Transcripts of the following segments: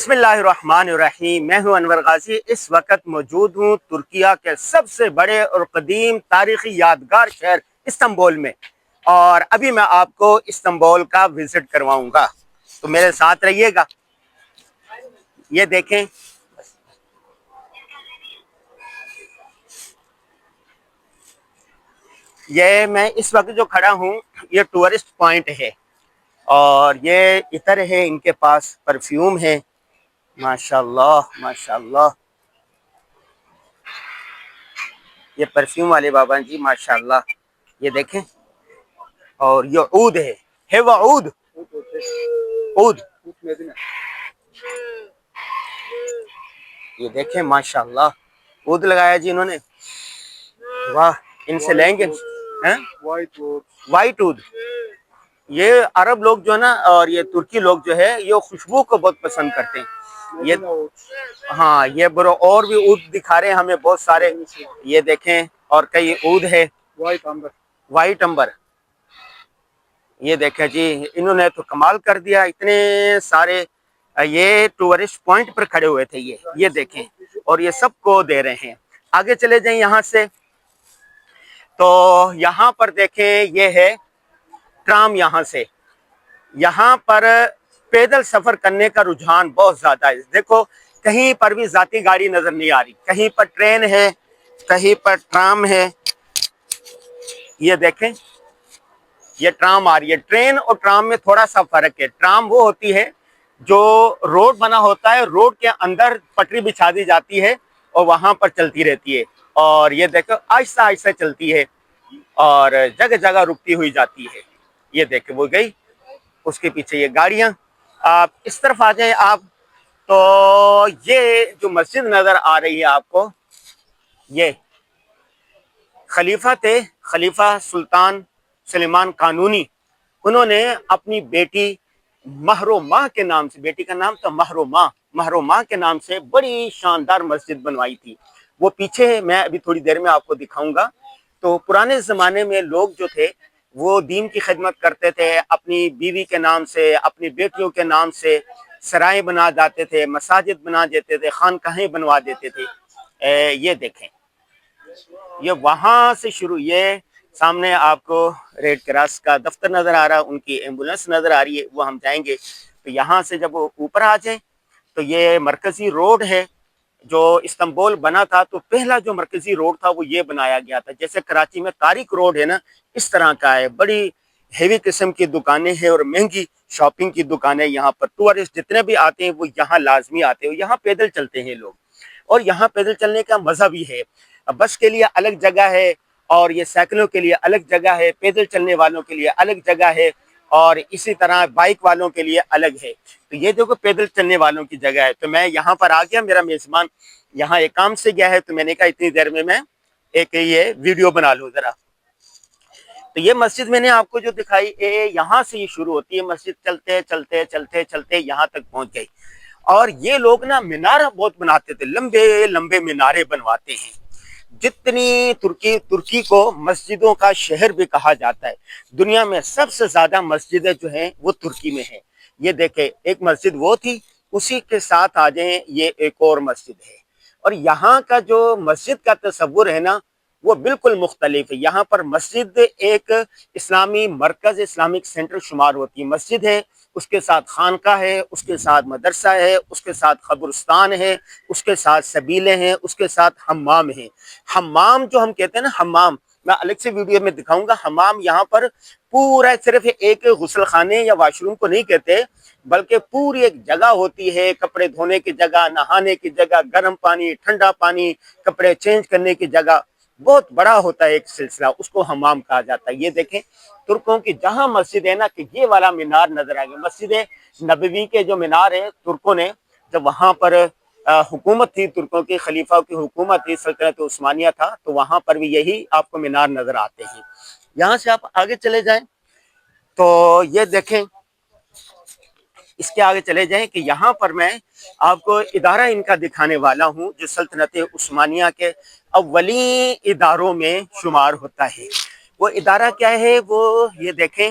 بسم اللہ الرحمن الرحیم۔ میں ہوں انور غازی، اس وقت موجود ہوں ترکیہ کے سب سے بڑے اور قدیم تاریخی یادگار شہر استنبول میں، اور ابھی میں آپ کو استنبول کا وزٹ کرواؤں گا، تو میرے ساتھ رہیے گا۔ یہ دیکھیں، یہ میں اس وقت جو کھڑا ہوں یہ ٹورسٹ پوائنٹ ہے، اور یہ عطر ہے، ان کے پاس پرفیوم ہے، ماشاءاللہ ماشاءاللہ۔ یہ پرفیوم والے بابا جی ماشاءاللہ، یہ دیکھیں، اور یہ عود ہے وہ عود عود، یہ دیکھیں ماشاءاللہ، عود لگایا جی انہوں نے، واہ، ان سے لیں گے وائٹ عود۔ یہ عرب لوگ جو ہے نا، اور یہ ترکی لوگ جو ہے، یہ خوشبو کو بہت پسند کرتے ہیں۔ یہ ہاں، یہ برو اور بھی عود دکھا رہے ہیں ہمیں بہت سارے، یہ دیکھیں، اور کئی عود ہے، وائٹ امبر۔ یہ دیکھیں جی، انہوں نے تو کمال کر دیا، اتنے سارے، یہ ٹورسٹ پوائنٹ پر کھڑے ہوئے تھے، یہ دیکھیں، اور یہ سب کو دے رہے ہیں۔ آگے چلے جائیں یہاں سے، تو یہاں پر دیکھیں، یہ ہے ٹرام۔ یہاں پر پیدل سفر کرنے کا رجحان بہت زیادہ ہے۔ دیکھو، کہیں پر بھی ذاتی گاڑی نظر نہیں آ رہی، کہیں پر ٹرین ہے، کہیں پر ٹرام ہے۔ یہ دیکھیں، یہ ٹرام آ رہی ہے۔ ٹرین اور ٹرام میں تھوڑا سا فرق ہے۔ ٹرام وہ ہوتی ہے جو روڈ بنا ہوتا ہے، روڈ کے اندر پٹری بچھا دی جاتی ہے اور وہاں پر چلتی رہتی ہے، اور یہ دیکھو آہستہ آہستہ چلتی ہے اور جگہ جگہ رکتی ہوئی جاتی ہے۔ یہ دیکھیں، وہ گئی، اس کے پیچھے یہ گاڑیاں۔ آپ اس طرف آ جائیں آپ، تو یہ جو مسجد نظر آ رہی ہے آپ کو، یہ خلیفہ تھے، خلیفہ سلطان سلیمان قانونی۔ انہوں نے اپنی بیٹی مہروماہ کے نام سے، بیٹی کا نام تھا مہروماہ کے نام سے بڑی شاندار مسجد بنوائی تھی۔ وہ پیچھے میں ابھی تھوڑی دیر میں آپ کو دکھاؤں گا۔ تو پرانے زمانے میں لوگ جو تھے وہ دین کی خدمت کرتے تھے، اپنی بیوی کے نام سے، اپنی بیٹیوں کے نام سے سرائیں بنا جاتے تھے، مساجد بنا دیتے تھے، خانقاہیں بنوا دیتے تھے۔ یہ دیکھیں، یہ وہاں سے شروع، یہ سامنے آپ کو ریڈ کراس کا دفتر نظر آ رہا، ان کی ایمبولینس نظر آ رہی ہے، وہ ہم جائیں گے۔ تو یہاں سے جب اوپر آ جائیں تو یہ مرکزی روڈ ہے۔ جو استنبول بنا تھا تو پہلا جو مرکزی روڈ تھا وہ یہ بنایا گیا تھا، جیسے کراچی میں طارق روڈ ہے نا، اس طرح کا ہے۔ بڑی ہیوی قسم کی دکانیں ہیں اور مہنگی شاپنگ کی دکانیں یہاں پر۔ ٹورسٹ جتنے بھی آتے ہیں وہ یہاں لازمی آتے ہیں، یہاں پیدل چلتے ہیں لوگ، اور یہاں پیدل چلنے کا مزہ بھی ہے۔ بس کے لیے الگ جگہ ہے، اور یہ سائیکلوں کے لیے الگ جگہ ہے، پیدل چلنے والوں کے لیے الگ جگہ ہے، اور اسی طرح بائک والوں کے لیے الگ ہے۔ تو یہ دیکھو پیدل چلنے والوں کی جگہ ہے۔ تو میں یہاں پر آ گیا، میرا میزبان یہاں ایک کام سے گیا ہے، تو میں نے کہا اتنی دیر میں ایک یہ ویڈیو بنا لوں ذرا۔ تو یہ مسجد میں نے آپ کو جو دکھائی، یہاں سے یہ شروع ہوتی ہے مسجد، چلتے چلتے چلتے چلتے یہاں تک پہنچ گئی۔ اور یہ لوگ نا مینار بہت بناتے تھے، لمبے لمبے مینارے بنواتے ہیں۔ جتنی ترکی کو مسجدوں کا شہر بھی کہا جاتا ہے، دنیا میں سب سے زیادہ مسجدیں جو ہیں وہ ترکی میں ہیں۔ یہ دیکھیں، ایک مسجد وہ تھی، اسی کے ساتھ آ جائیں، یہ ایک اور مسجد ہے۔ اور یہاں کا جو مسجد کا تصور ہے نا، وہ بالکل مختلف ہے۔ یہاں پر مسجد ایک اسلامی مرکز، اسلامک سینٹر شمار ہوتی ہے۔ مسجد ہے، اس کے ساتھ خانقاہ ہے، اس کے ساتھ مدرسہ ہے، اس کے ساتھ قبرستان ہے، اس کے ساتھ سبیلیں ہیں، اس کے ساتھ حمام ہے۔ حمام جو ہم کہتے ہیں نا، حمام میں الگ سے ویڈیو میں دکھاؤں گا۔ حمام یہاں پر پورا صرف ایک غسل خانے یا واش روم کو نہیں کہتے، بلکہ پوری ایک جگہ ہوتی ہے، کپڑے دھونے کی جگہ، نہانے کی جگہ، گرم پانی، ٹھنڈا پانی، کپڑے چینج کرنے کی جگہ، بہت بڑا ہوتا ہے ایک سلسلہ، اس کو حمام کہا جاتا ہے۔ یہ دیکھیں، ترکوں کی جہاں مسجد ہے نا، کہ یہ والا مینار نظر آئے گا، مسجد نبوی کے جو مینار ہے، ترکوں نے جب وہاں پر حکومت تھی، ترکوں کی خلیفہ کی حکومت تھی، سلطنت عثمانیہ تھا، تو وہاں پر بھی یہی آپ کو مینار نظر آتے ہیں۔ یہاں سے آپ آگے چلے جائیں تو یہ دیکھیں، اس کے آگے چلے جائیں کہ یہاں پر میں آپ کو ادارہ ان کا دکھانے والا ہوں، جو سلطنت عثمانیہ کے اولین اداروں میں شمار ہوتا ہے۔ وہ ادارہ کیا ہے، وہ یہ دیکھیں،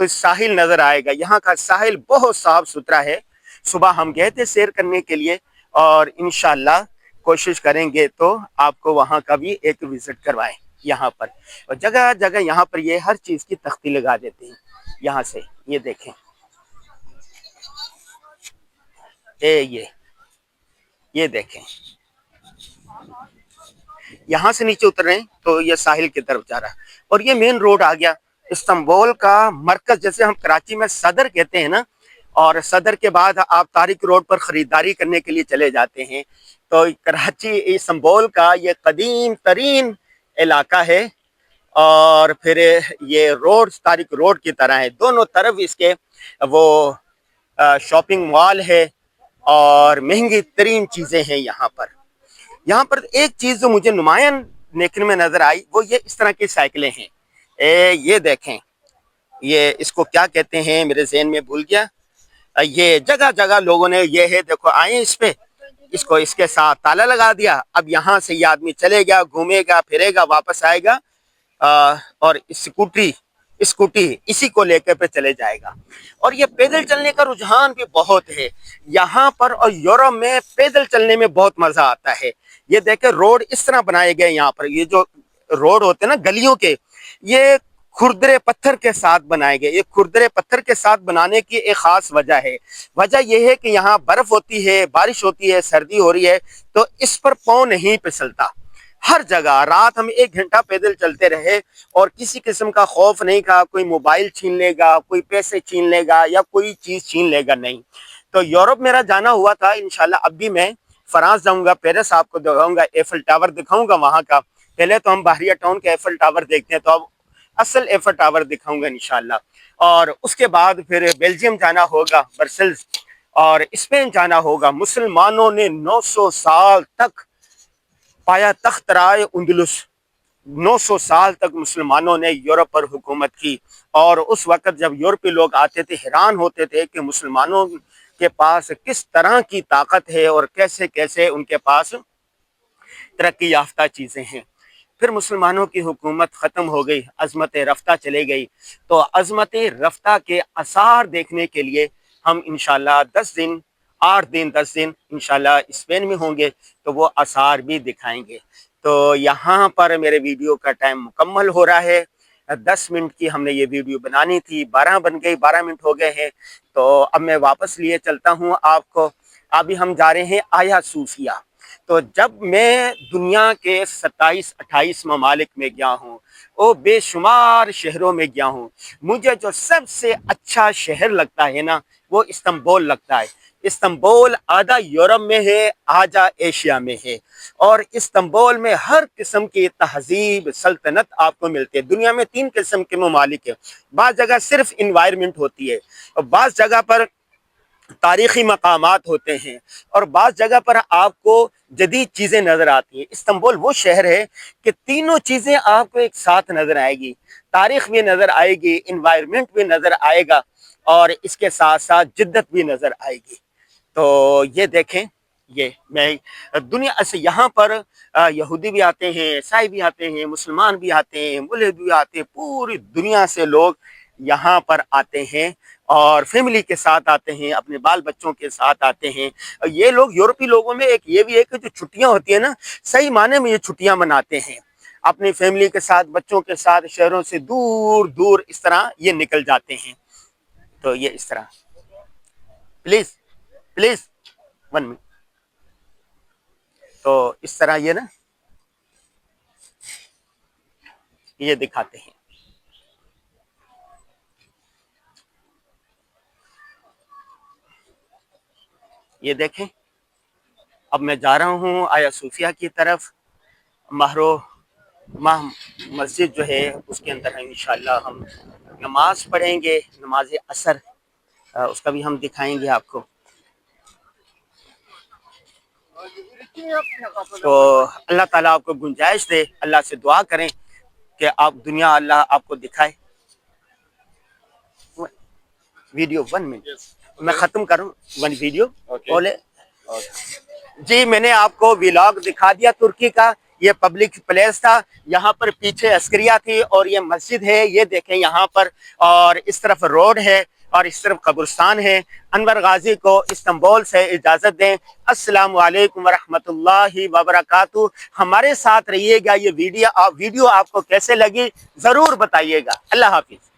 تو ساحل نظر آئے گا. یہاں کا ساحل بہت صاف ستھرا ہے. صبح ہم گئے تھے سیر کرنے کے لیے اور انشاءاللہ کوشش کریں گے تو آپ کو وہاں کا بھی ایک وزٹ کروائیں. یہاں پر اور جگہ جگہ یہاں پر یہ ہر چیز کی تختی لگا دیتے ہیں. یہاں سے یہ دیکھیں یہ دیکھیں یہاں سے نیچے اتر رہے ہیں تو یہ ساحل کی طرف جا رہا ہے. اور یہ مین روڈ آ گیا استنبول کا مرکز. جیسے ہم کراچی میں صدر کہتے ہیں نا, اور صدر کے بعد آپ طارق روڈ پر خریداری کرنے کے لیے چلے جاتے ہیں, تو کراچی استنبول کا یہ قدیم ترین علاقہ ہے. اور پھر یہ روڈ طارق روڈ کی طرح ہے, دونوں طرف اس کے وہ شاپنگ مال ہے اور مہنگی ترین چیزیں ہیں. یہاں پر ایک چیز جو مجھے نمایاں دیکھنے میں نظر آئی وہ یہ اس طرح کی سائیکلیں ہیں. یہ دیکھیں, یہ اس کو کیا کہتے ہیں میرے ذہن میں بھول گیا. یہ جگہ جگہ لوگوں نے یہ ہے دیکھو آئے اس پہ, اس کو اس کے ساتھ تالا لگا دیا. اب یہاں سے یہ آدمی چلے گا, گھومے گا, پھرے گا, واپس آئے گا اور اسکوٹی اسی کو لے کے پہ چلے جائے گا. اور یہ پیدل چلنے کا رجحان بھی بہت ہے یہاں پر, اور یورپ میں پیدل چلنے میں بہت مزہ آتا ہے. یہ دیکھیں روڈ اس طرح بنائے گئے یہاں پر, یہ جو روڈ ہوتے ہیں نا گلیوں کے, یہ کھردرے پتھر کے ساتھ بنائے گئے. یہ کھردرے پتھر کے ساتھ بنانے کی ایک خاص وجہ ہے. وجہ یہ ہے کہ یہاں برف ہوتی ہے, بارش ہوتی ہے, سردی ہو رہی ہے, تو اس پر پاؤں نہیں پھسلتا. ہر جگہ رات ہم 1 گھنٹہ پیدل چلتے رہے اور کسی قسم کا خوف نہیں تھا کوئی موبائل چھین لے گا, کوئی پیسے چھین لے گا یا کوئی چیز چھین لے گا, نہیں. تو یورپ میرا جانا ہوا تھا. انشاءاللہ اب بھی میں فرانس جاؤں گا, پیرس آپ کو دکھاؤں گا, ایفل ٹاور دکھاؤں گا وہاں کا. پہلے تو ہم بحریہ ٹاؤن کے ایفل ٹاور دیکھتے ہیں, تو اب اصل ایفل ٹاور دکھاؤں گا انشاءاللہ. اور اس کے بعد پھر بیلجیم جانا ہوگا, برسلز, اور اسپین جانا ہوگا. مسلمانوں نے 900 سال تک پایا تخت رائے اندلس, 900 سال تک مسلمانوں نے یورپ پر حکومت کی. اور اس وقت جب یورپی لوگ آتے تھے حیران ہوتے تھے کہ مسلمانوں کے پاس کس طرح کی طاقت ہے اور کیسے کیسے ان کے پاس ترقی یافتہ چیزیں ہیں. پھر مسلمانوں کی حکومت ختم ہو گئی, عظمت رفتہ چلے گئی. تو عظمت رفتہ کے آثار دیکھنے کے لیے ہم انشاءاللہ 8 دن 10 دن انشاءاللہ اسپین میں ہوں گے, تو وہ آثار بھی دکھائیں گے. تو یہاں پر میرے ویڈیو کا ٹائم مکمل ہو رہا ہے. 10 منٹ کی ہم نے یہ ویڈیو بنانی تھی, 12 بن گئی, 12 منٹ ہو گئے ہیں. تو اب میں واپس لیے چلتا ہوں آپ کو. ابھی ہم جا رہے ہیں آیا صوفیہ. تو جب میں دنیا کے 27-28 ممالک میں گیا ہوں, وہ بے شمار شہروں میں گیا ہوں, مجھے جو سب سے اچھا شہر لگتا ہے نا وہ استنبول لگتا ہے. استنبول آدھا یورپ میں ہے, آدھا ایشیا میں ہے, اور استنبول میں ہر قسم کی تہذیب سلطنت آپ کو ملتی ہے. دنیا میں 3 قسم کے ممالک ہیں. بعض جگہ صرف انوائرمنٹ ہوتی ہے, اور بعض جگہ پر تاریخی مقامات ہوتے ہیں, اور بعض جگہ پر آپ کو جدید چیزیں نظر آتی ہیں. استنبول وہ شہر ہے کہ تینوں چیزیں آپ کو ایک ساتھ نظر آئے گی. تاریخ بھی نظر آئے گی, انوائرمنٹ بھی نظر آئے گا, اور اس کے ساتھ ساتھ جدت بھی نظر آئے گی. تو یہ دیکھیں, یہ میں دنیا سے یہاں پر یہودی بھی آتے ہیں, عیسائی بھی آتے ہیں, مسلمان بھی آتے ہیں, ملحد بھی آتے ہیں, پوری دنیا سے لوگ یہاں پر آتے ہیں, اور فیملی کے ساتھ آتے ہیں, اپنے بال بچوں کے ساتھ آتے ہیں. یہ لوگ یورپی لوگوں میں ایک یہ بھی ہے کہ جو چھٹیاں ہوتی ہیں نا, صحیح معنی میں یہ چھٹیاں مناتے ہیں اپنی فیملی کے ساتھ, بچوں کے ساتھ, شہروں سے دور دور اس طرح یہ نکل جاتے ہیں. تو یہ اس طرح پلیز 1 منٹ. تو اس طرح یہ نا یہ دکھاتے ہیں. یہ دیکھیں, اب میں جا رہا ہوں آیا صوفیہ کی طرف. مسجد جو ہے اس کے اندر انشاءاللہ ہم نماز پڑھیں گے, نماز عصر, اس کا بھی ہم دکھائیں گے آپ کو. تو اللہ تعالیٰ آپ کو گنجائش دے, اللہ سے دعا کریں کہ آپ دنیا اللہ آپ کو دکھائے. ویڈیو 1 منٹ میں ختم کروں, 1 ویڈیو بولے. جی میں نے آپ کو ویلاگ دکھا دیا ترکی کا. یہ پبلک پلیس تھا، یہاں پر پیچھے عسکریہ تھی اور یہ مسجد ہے، یہ دیکھیں یہاں پر، اور اس طرف روڈ ہے اور اس طرف قبرستان ہے۔ انور غازی کو استنبول سے اجازت دیں۔ السلام علیکم ورحمۃ اللہ وبرکاتہ۔ ہمارے ساتھ رہیے گا۔ یہ ویڈیو آپ کو کیسے لگی ضرور بتائیے گا۔ اللہ حافظ۔